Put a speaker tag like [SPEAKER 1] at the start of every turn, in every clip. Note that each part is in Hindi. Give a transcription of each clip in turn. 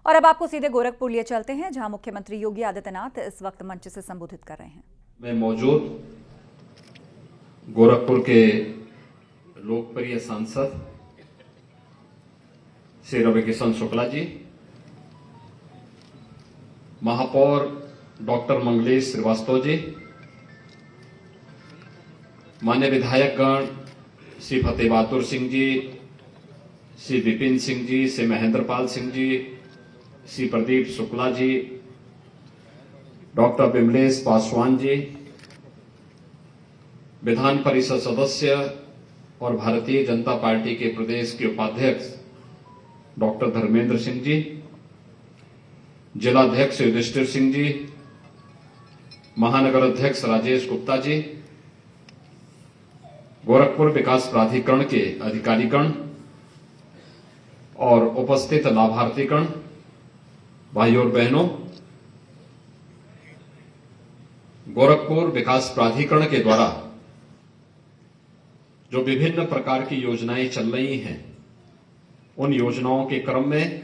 [SPEAKER 1] और अब आपको सीधे गोरखपुर लिए चलते हैं, जहां मुख्यमंत्री योगी आदित्यनाथ इस वक्त मंच से संबोधित कर रहे हैं।
[SPEAKER 2] मैं मौजूद गोरखपुर के लोकप्रिय सांसद श्री रविकिशन शुक्ला जी, महापौर डॉक्टर मंगलेश श्रीवास्तव जी, मान्य विधायकगण श्री फतेह बहादुर सिंह जी, श्री विपिन सिंह जी, श्री महेंद्र पाल सिंह जी, श्री प्रदीप शुक्ला जी, डॉक्टर विमलेश पासवान जी, विधान परिषद सदस्य और भारतीय जनता पार्टी के प्रदेश के उपाध्यक्ष डॉक्टर धर्मेंद्र सिंह जी, जिलाध्यक्ष युधिष्ठिर सिंह जी, महानगर अध्यक्ष राजेश गुप्ता जी, गोरखपुर विकास प्राधिकरण के अधिकारीगण और उपस्थित लाभार्थीगण, भाइयों और बहनों, गोरखपुर विकास प्राधिकरण के द्वारा जो विभिन्न प्रकार की योजनाएं चल रही हैं, उन योजनाओं के क्रम में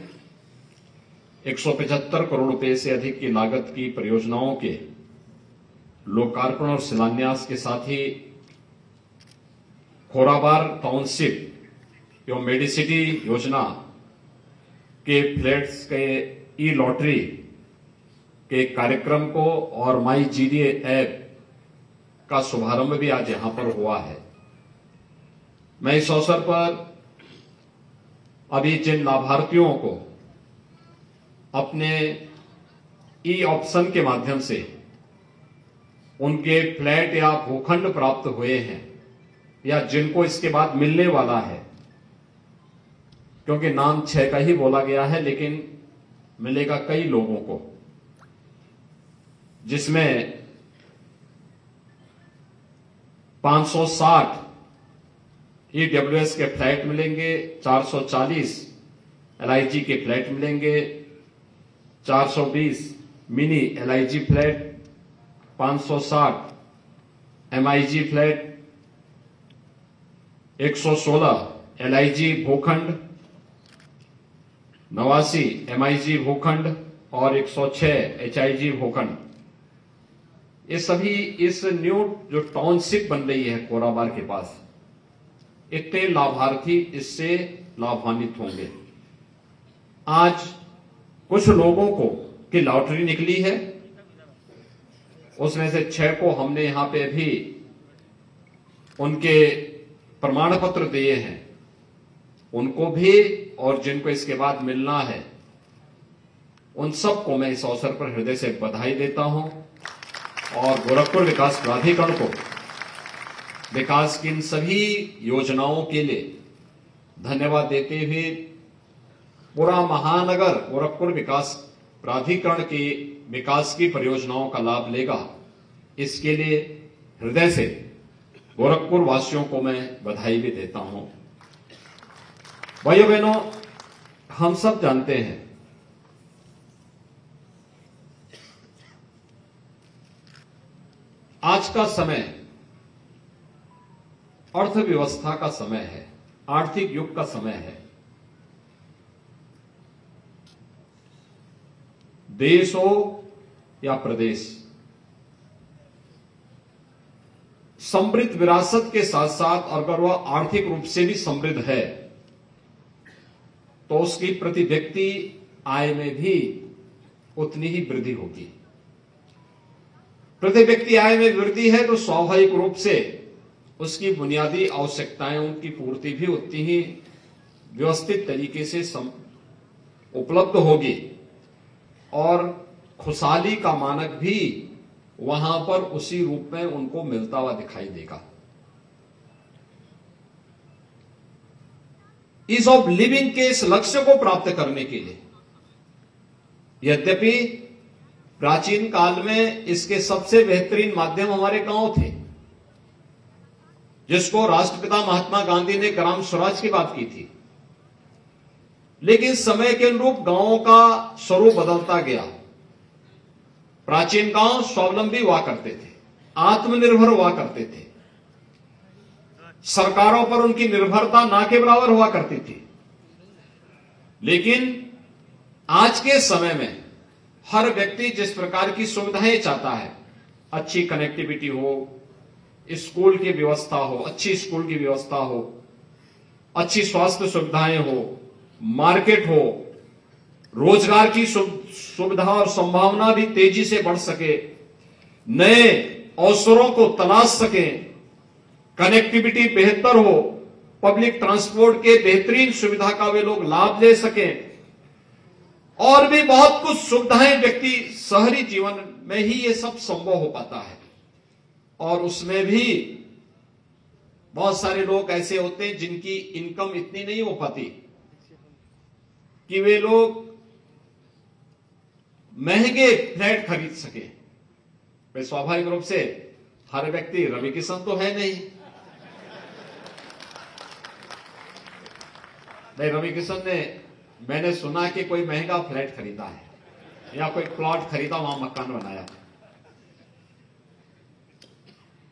[SPEAKER 2] 175 करोड़ रुपए से अधिक की लागत की परियोजनाओं के लोकार्पण और शिलान्यास के साथ ही खोराबार टाउनशिप एवं मेडिसिटी योजना के फ्लैट्स के ई लॉटरी के कार्यक्रम को और माई जीडीए ऐप का शुभारंभ भी आज यहां पर हुआ है। मैं इस अवसर पर अभी जिन लाभार्थियों को अपने ई ऑप्शन के माध्यम से उनके फ्लैट या भूखंड प्राप्त हुए हैं या जिनको इसके बाद मिलने वाला है, क्योंकि नाम 6 का ही बोला गया है लेकिन मिलेगा कई लोगों को, जिसमें 560 ईडब्ल्यूएस के फ्लैट मिलेंगे, 440 एलआईजी के फ्लैट मिलेंगे, 420 mini LIG flat, 560 MIG flat, 116 LIG भूखंड, 89 एमआईजी भूखंड और 106 एचआईजी भूखंड। ये सभी इस न्यू जो टाउनशिप बन रही है कोराबार के पास, इतने लाभार्थी इससे लाभान्वित होंगे। आज कुछ लोगों को की लॉटरी निकली है, उसमें से 6 को हमने यहां पे भी उनके प्रमाण पत्र दिए हैं, उनको भी और जिनको इसके बाद मिलना है उन सबको मैं इस अवसर पर हृदय से बधाई देता हूं और गोरखपुर विकास प्राधिकरण को विकास की इन सभी योजनाओं के लिए धन्यवाद देते हुए पूरा महानगर गोरखपुर विकास प्राधिकरण की विकास की परियोजनाओं का लाभ लेगा, इसके लिए हृदय से गोरखपुर वासियों को मैं बधाई भी देता हूं। भाइयों बहनों, हम सब जानते हैं आज का समय अर्थव्यवस्था का समय है, आर्थिक युग का समय है। देश हो या प्रदेश, समृद्ध विरासत के साथ साथ अगर वह आर्थिक रूप से भी समृद्ध है तो उसकी प्रति व्यक्ति आय में भी उतनी ही वृद्धि होगी। प्रति व्यक्ति आय में वृद्धि है तो स्वाभाविक रूप से उसकी बुनियादी आवश्यकताएं, उनकी पूर्ति भी उतनी ही व्यवस्थित तरीके से उपलब्ध होगी और खुशहाली का मानक भी वहां पर उसी रूप में उनको मिलता हुआ दिखाई देगा। ईज ऑफ लिविंग के इस लक्ष्य को प्राप्त करने के लिए, यद्यपि प्राचीन काल में इसके सबसे बेहतरीन माध्यम हमारे गांव थे, जिसको राष्ट्रपिता महात्मा गांधी ने ग्राम स्वराज की बात की थी, लेकिन समय के अनुरूप गांवों का स्वरूप बदलता गया। प्राचीन गांव स्वावलंबी हुआ करते थे, आत्मनिर्भर हुआ करते थे, सरकारों पर उनकी निर्भरता ना के बराबर हुआ करती थी। लेकिन आज के समय में हर व्यक्ति जिस प्रकार की सुविधाएं चाहता है, अच्छी कनेक्टिविटी हो, स्कूल की व्यवस्था हो, अच्छी स्कूल की व्यवस्था हो, अच्छी स्वास्थ्य सुविधाएं हो, मार्केट हो, रोजगार की सुविधा और संभावना भी तेजी से बढ़ सके, नए अवसरों को तलाश सकें, कनेक्टिविटी बेहतर हो, पब्लिक ट्रांसपोर्ट के बेहतरीन सुविधा का वे लोग लाभ ले सकें, और भी बहुत कुछ सुविधाएं व्यक्ति शहरी जीवन में ही ये सब संभव हो पाता है। और उसमें भी बहुत सारे लोग ऐसे होते हैं जिनकी इनकम इतनी नहीं हो पाती कि वे लोग महंगे फ्लैट खरीद सके। वे स्वाभाविक रूप से हर व्यक्ति रवि किशन तो है नहीं। रवि किशन ने, मैंने सुना कि कोई महंगा फ्लैट खरीदा है या कोई प्लॉट खरीदा, वहां मकान बनाया।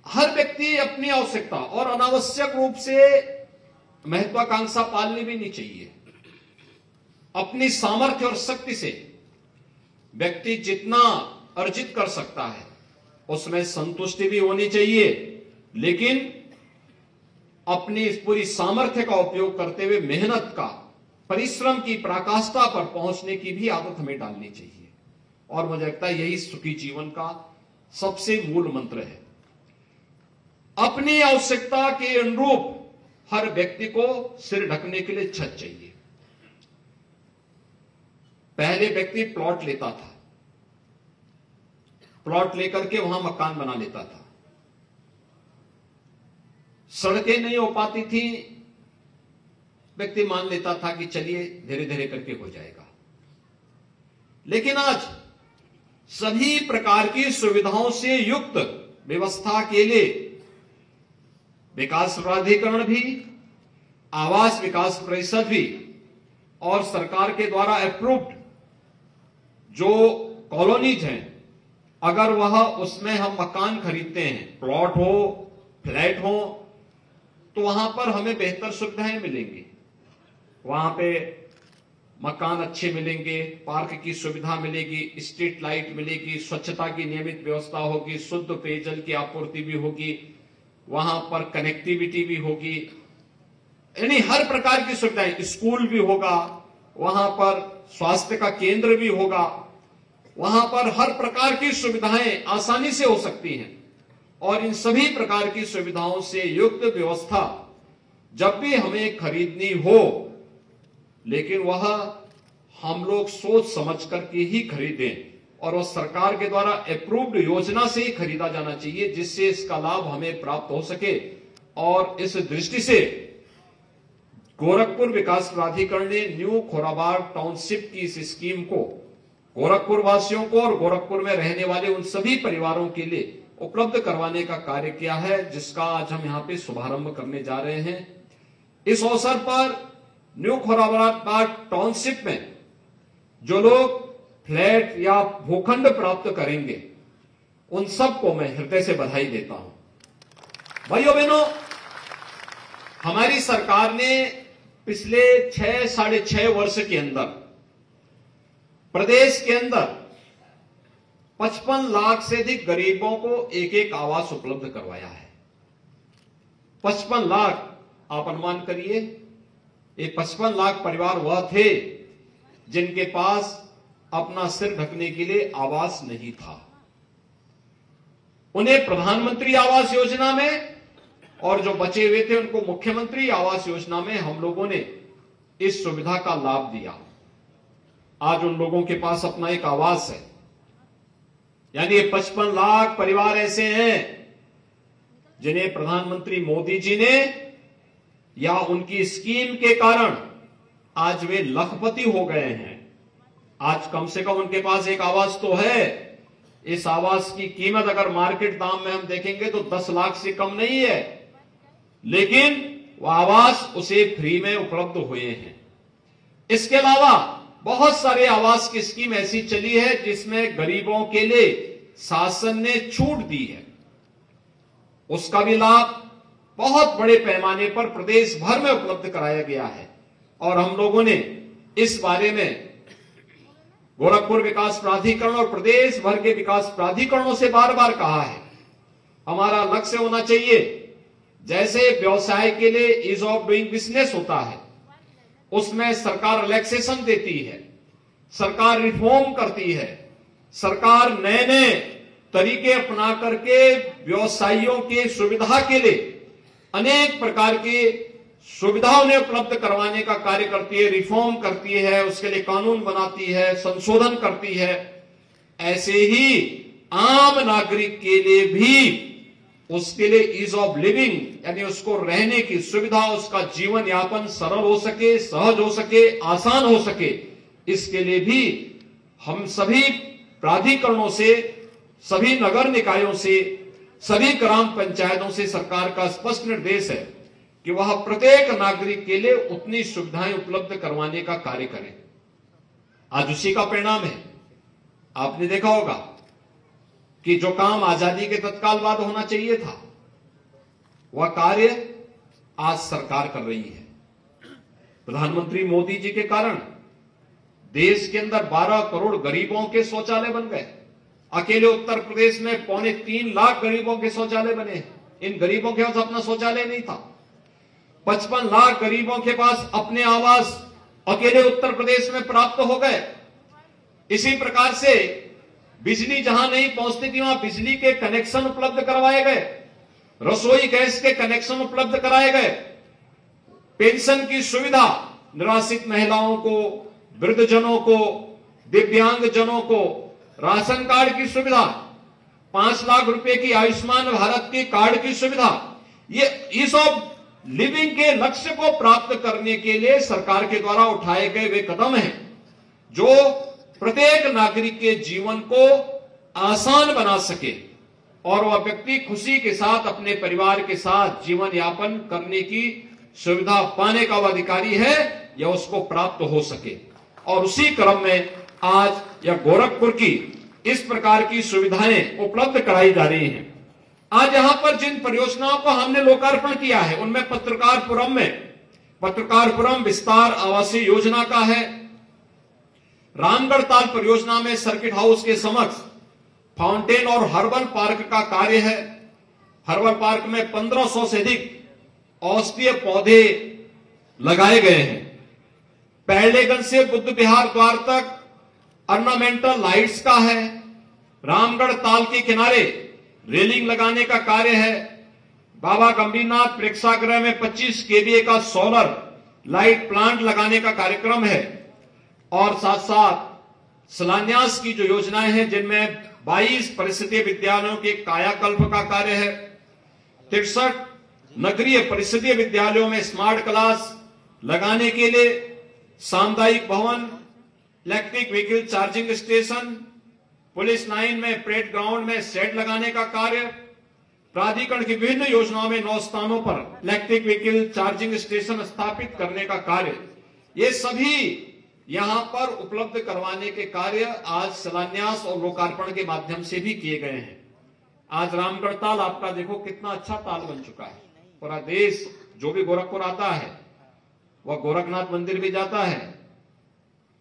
[SPEAKER 2] हर व्यक्ति अपनी आवश्यकता और अनावश्यक रूप से महत्वाकांक्षा पालनी भी नहीं चाहिए। अपनी सामर्थ्य और शक्ति से व्यक्ति जितना अर्जित कर सकता है उसमें संतुष्टि भी होनी चाहिए, लेकिन अपनी इस पूरी सामर्थ्य का उपयोग करते हुए मेहनत का, परिश्रम की पराकाष्ठा पर पहुंचने की भी आदत हमें डालनी चाहिए। और मुझे लगता है यही सुखी जीवन का सबसे मूल मंत्र है। अपनी आवश्यकता के अनुरूप हर व्यक्ति को सिर ढकने के लिए छत चाहिए। पहले व्यक्ति प्लॉट लेता था, प्लॉट लेकर के वहां मकान बना लेता था। सड़कें नहीं हो पाती थी, व्यक्ति मान लेता था कि चलिए धीरे धीरे करके हो जाएगा। लेकिन आज सभी प्रकार की सुविधाओं से युक्त व्यवस्था के लिए विकास प्राधिकरण भी, आवास विकास परिषद भी और सरकार के द्वारा अप्रूव्ड जो कॉलोनीज हैं, अगर वह उसमें हम मकान खरीदते हैं, प्लॉट हो, फ्लैट हो, तो वहां पर हमें बेहतर सुविधाएं मिलेंगी। वहां पे मकान अच्छे मिलेंगे, पार्क की सुविधा मिलेगी, स्ट्रीट लाइट मिलेगी, स्वच्छता की नियमित व्यवस्था होगी, शुद्ध पेयजल की आपूर्ति भी होगी, वहां पर कनेक्टिविटी भी होगी, यानी हर प्रकार की सुविधाएं, स्कूल भी होगा, वहां पर स्वास्थ्य का केंद्र भी होगा, वहां पर हर प्रकार की सुविधाएं आसानी से हो सकती हैं। और इन सभी प्रकार की सुविधाओं से युक्त व्यवस्था जब भी हमें खरीदनी हो, लेकिन वह हम लोग सोच समझ करके ही खरीदें, और वह सरकार के द्वारा अप्रूव्ड योजना से ही खरीदा जाना चाहिए, जिससे इसका लाभ हमें प्राप्त हो सके। और इस दृष्टि से गोरखपुर विकास प्राधिकरण ने न्यू खोराबाड़ टाउनशिप की इस स्कीम को गोरखपुर वासियों को और गोरखपुर में रहने वाले उन सभी परिवारों के लिए उपलब्ध करवाने का कार्य किया है, जिसका आज हम यहां पे शुभारंभ करने जा रहे हैं। इस अवसर पर न्यू खोराबाड़ टाउनशिप में जो लोग फ्लैट या भूखंड प्राप्त करेंगे, उन सबको मैं हृदय से बधाई देता हूं। भाइयों बहनों, हमारी सरकार ने पिछले 6-6.5 वर्ष के अंदर प्रदेश के अंदर 55 लाख से अधिक गरीबों को एक एक आवास उपलब्ध करवाया है। 55 लाख, आप अनुमान करिए, ये 55 लाख परिवार वह थे जिनके पास अपना सिर ढकने के लिए आवास नहीं था। उन्हें प्रधानमंत्री आवास योजना में, और जो बचे हुए थे उनको मुख्यमंत्री आवास योजना में हम लोगों ने इस सुविधा का लाभ दिया। आज उन लोगों के पास अपना एक आवास है। यानी 55 लाख परिवार ऐसे हैं जिन्हें प्रधानमंत्री मोदी जी ने या उनकी स्कीम के कारण आज वे लखपति हो गए हैं। आज कम से कम उनके पास एक आवास तो है। इस आवास की कीमत अगर मार्केट दाम में हम देखेंगे तो 10 लाख से कम नहीं है, लेकिन वह आवास उसे फ्री में उपलब्ध हुए हैं। इसके अलावा बहुत सारे आवास की स्कीम ऐसी चली है जिसमें गरीबों के लिए शासन ने छूट दी है। उसका भी लाभ बहुत बड़े पैमाने पर प्रदेश भर में उपलब्ध कराया गया है। और हम लोगों ने इस बारे में गोरखपुर विकास प्राधिकरण और प्रदेश भर के विकास प्राधिकरणों से बार बार कहा है, हमारा लक्ष्य होना चाहिए, जैसे व्यवसाय के लिए ईज ऑफ डूइंग बिजनेस होता है, उसमें सरकार रिलैक्सेशन देती है, सरकार रिफॉर्म करती है, सरकार नए नए तरीके अपना करके व्यवसायियों के सुविधा के लिए अनेक प्रकार की सुविधा उन्हें उपलब्ध करवाने का कार्य करती है, रिफॉर्म करती है, उसके लिए कानून बनाती है, संशोधन करती है। ऐसे ही आम नागरिक के लिए भी उसके लिए ईज ऑफ लिविंग यानी उसको रहने की सुविधा, उसका जीवन यापन सरल हो सके, सहज हो सके, आसान हो सके, इसके लिए भी हम सभी प्राधिकरणों से, सभी नगर निकायों से, सभी ग्राम पंचायतों से सरकार का स्पष्ट निर्देश है कि वह प्रत्येक नागरिक के लिए उतनी सुविधाएं उपलब्ध करवाने का कार्य करें। आज उसी का परिणाम है। आपने देखा होगा कि जो काम आजादी के तत्काल बाद होना चाहिए था, वह कार्य आज सरकार कर रही है। प्रधानमंत्री मोदी जी के कारण देश के अंदर 12 करोड़ गरीबों के शौचालय बन गए। अकेले उत्तर प्रदेश में 3.25 लाख गरीबों के शौचालय बने। इन गरीबों के पास अपना शौचालय नहीं था। 55 लाख गरीबों के पास अपने आवास अकेले उत्तर प्रदेश में प्राप्त हो गए। इसी प्रकार से बिजली जहां नहीं पहुंचती थी, वहां बिजली के कनेक्शन उपलब्ध करवाए गए, रसोई गैस के कनेक्शन उपलब्ध कराए गए, पेंशन की सुविधा निराश्रित महिलाओं को, वृद्धजनों को, दिव्यांग जनों को राशन कार्ड की सुविधा, 5 लाख रुपए की आयुष्मान भारत की कार्ड की सुविधा, ये ईज ऑफ लिविंग के लक्ष्य को प्राप्त करने के लिए सरकार के द्वारा उठाए गए वे कदम हैं जो प्रत्येक नागरिक के जीवन को आसान बना सके और वह व्यक्ति खुशी के साथ अपने परिवार के साथ जीवन यापन करने की सुविधा पाने का वह अधिकारी है या उसको प्राप्त हो सके। और उसी क्रम में आज यह गोरखपुर की इस प्रकार की सुविधाएं उपलब्ध कराई जा रही हैं। आज यहां पर जिन परियोजनाओं को हमने लोकार्पण किया है, उनमें पत्रकारपुरम विस्तार आवासीय योजना का है। रामगढ़ ताल परियोजना में सर्किट हाउस के समक्ष फाउंटेन और हर्बल पार्क का कार्य है। हर्बल पार्क में 1500 से अधिक औषधीय पौधे लगाए गए हैं। पहलेगंज से बुद्ध विहार द्वार तक ऑर्नामेंटल लाइट्स का है। रामगढ़ ताल के किनारे रेलिंग लगाने का कार्य है। बाबा गंभीरनाथ प्रेक्षागृह में 25 केवीए का सोलर लाइट प्लांट लगाने का कार्यक्रम है। और साथ साथ शिलान्यास की जो योजनाएं हैं, जिनमें 22 परिषदीय विद्यालयों के कायाकल्प का कार्य है। 63 नगरीय परिषदीय विद्यालयों में स्मार्ट क्लास लगाने के लिए सामुदायिक भवन, electric vehicle charging station, police line में परेड ग्राउंड में शेड लगाने का कार्य, प्राधिकरण की विभिन्न योजनाओं में 9 स्थानों पर इलेक्ट्रिक व्हीकल चार्जिंग स्टेशन स्थापित करने का कार्य, ये सभी यहां पर उपलब्ध करवाने के कार्य आज शिलान्यास और लोकार्पण के माध्यम से भी किए गए हैं। आज रामगढ़ ताल आपका देखो कितना अच्छा ताल बन चुका है। पूरा देश जो भी गोरखपुर आता है वह गोरखनाथ मंदिर भी जाता है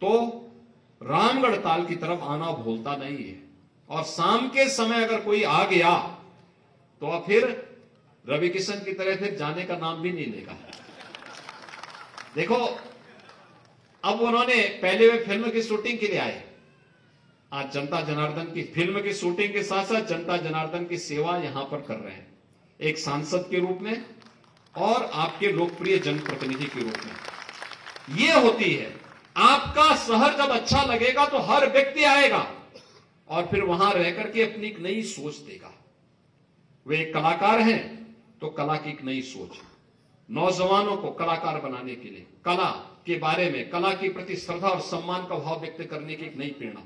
[SPEAKER 2] तो रामगढ़ ताल की तरफ आना भूलता नहीं है। और शाम के समय अगर कोई आ गया तो फिर रवि किशन की तरह फिर जाने का नाम भी नहीं लेगा। देखो, अब उन्होंने पहले वे फिल्म की शूटिंग के लिए आए, आज जनता जनार्दन की फिल्म की शूटिंग के साथ साथ जनता जनार्दन की सेवा यहां पर कर रहे हैं, एक सांसद के रूप में और आपके लोकप्रिय जनप्रतिनिधि के रूप में। ये होती है, आपका शहर जब अच्छा लगेगा तो हर व्यक्ति आएगा और फिर वहां रहकर के अपनी एक नई सोच देगा। वे एक कलाकार हैं तो कला की एक नई सोच, नौजवानों को कलाकार बनाने के लिए कला के बारे में, कला के प्रति श्रद्धा और सम्मान का भाव व्यक्त करने की एक नई प्रेरणा,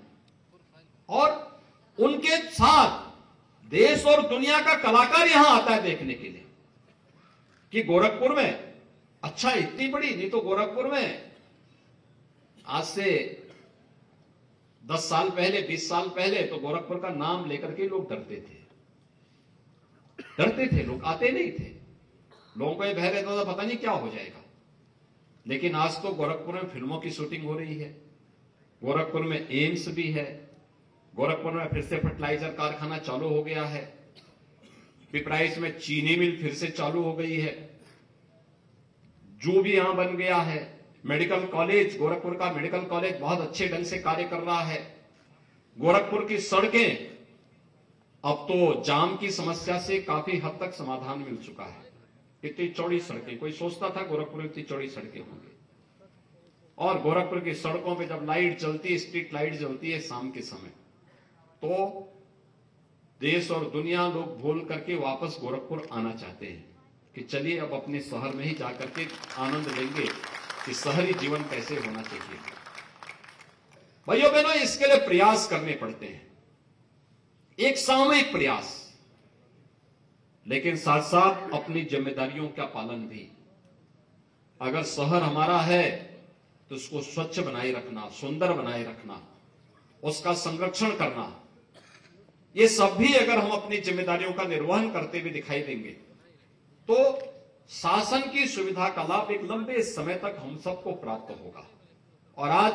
[SPEAKER 2] और उनके साथ देश और दुनिया का कलाकार यहां आता है देखने के लिए कि गोरखपुर में अच्छा, इतनी बड़ी, नहीं तो गोरखपुर में आज से 10 साल पहले, 20 साल पहले तो गोरखपुर का नाम लेकर के लोग डरते थे, लोग आते नहीं थे। लोगों को यह भय रहता था पता नहीं क्या हो जाएगा। लेकिन आज तो गोरखपुर में फिल्मों की शूटिंग हो रही है, गोरखपुर में एम्स भी है, गोरखपुर में फिर से फर्टिलाइजर कारखाना चालू हो गया है, पिपराइच में चीनी मिल फिर से चालू हो गई है, जू भी यहां बन गया है, मेडिकल कॉलेज, गोरखपुर का मेडिकल कॉलेज बहुत अच्छे ढंग से कार्य कर रहा है। गोरखपुर की सड़कें अब तो जाम की समस्या से काफी हद तक समाधान मिल चुका है। इतनी चौड़ी सड़कें, कोई सोचता था गोरखपुर में इतनी चौड़ी सड़कें होंगी। और गोरखपुर की सड़कों पे जब लाइट जलती है, स्ट्रीट लाइट जलती है शाम के समय, तो देश और दुनिया लोग भूल करके वापस गोरखपुर आना चाहते हैं कि चलिए अब अपने शहर में ही जाकर के आनंद लेंगे कि शहरी जीवन कैसे होना चाहिए। भाइयों बहनों, इसके लिए प्रयास करने पड़ते हैं, एक सामूहिक प्रयास, लेकिन साथ साथ अपनी जिम्मेदारियों का पालन भी। अगर शहर हमारा है तो उसको स्वच्छ बनाए रखना, सुंदर बनाए रखना, उसका संरक्षण करना, ये सब भी अगर हम अपनी जिम्मेदारियों का निर्वहन करते हुए दिखाई देंगे तो शासन की सुविधा का लाभ एक लंबे समय तक हम सबको प्राप्त होगा। और आज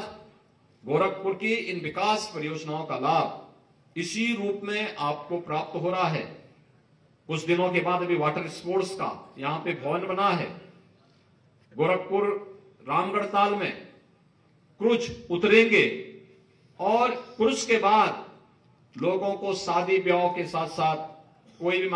[SPEAKER 2] गोरखपुर की इन विकास परियोजनाओं का लाभ इसी रूप में आपको प्राप्त हो रहा है। कुछ दिनों के बाद अभी वाटर स्पोर्ट्स का यहां पे भवन बना है। गोरखपुर रामगढ़ ताल में क्रूज उतरेंगे और क्रूज के बाद लोगों को शादी ब्याह के साथ साथ कोई भी